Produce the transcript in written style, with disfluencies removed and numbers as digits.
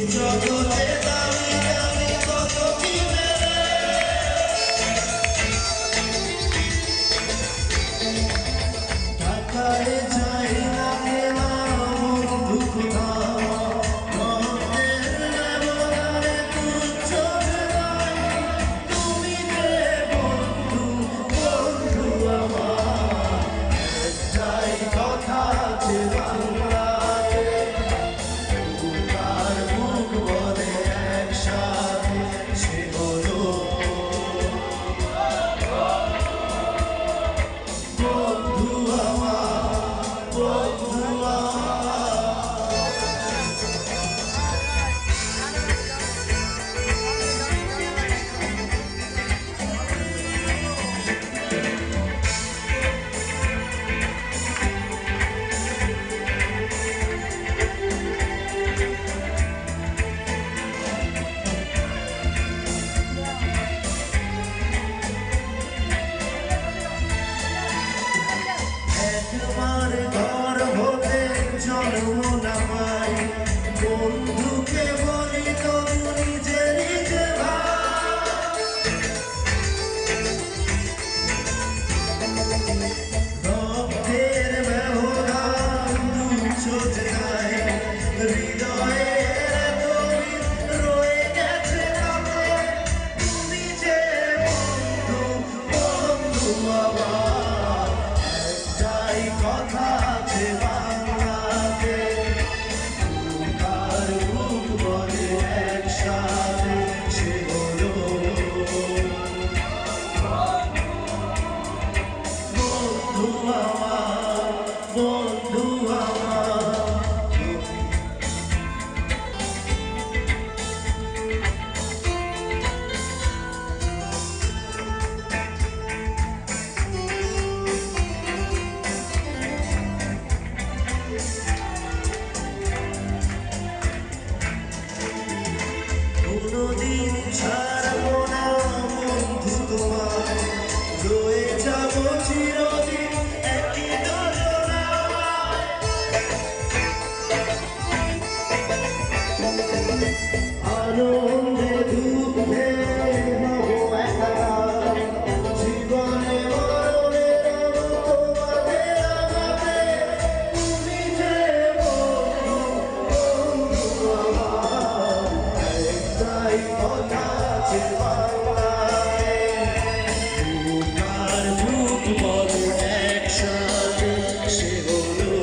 জগতে দামি দামি কত কি মেলে টাকায় যায় না কেনা বন্ধু কোথাও রক্তের ব্যবধানে তুচ্ছ নয় তুমি যে বন্ধু বন্ধু আমার একটাই কথা আছে বাংলাতে তার মুখ বলে একসাথে সে হলো বন্ধু আমার বন্ধু তোমার ঘর হতে জন্ম না পাই বন্ধুকে বলি তবু নিজে নিজে রক্তের ব্যবধান দুচোখ যায় হৃদয়ের এতদিন রয়ে গেছে তাতে তুমি যে বন্ধু বন্ধু আমার একটাই কথা আছে বাংলাতে তার মুখ বলে একসাথে সে হলো বন্ধু আমার বন্ধু আমার কোনদিন ছাড়বো না বন্ধু তোমার রয়ে যাবো চিরদিন একই যোজনায় আনন্দে দুঃখে হবো একাকার জীবনে মরণে রব তোমাদের আমাকে তুমি যে বন্ধু বন্ধু আমার একটাই কথা আছে বাংলাতে তার মুখ বলে একসাথে সে হলো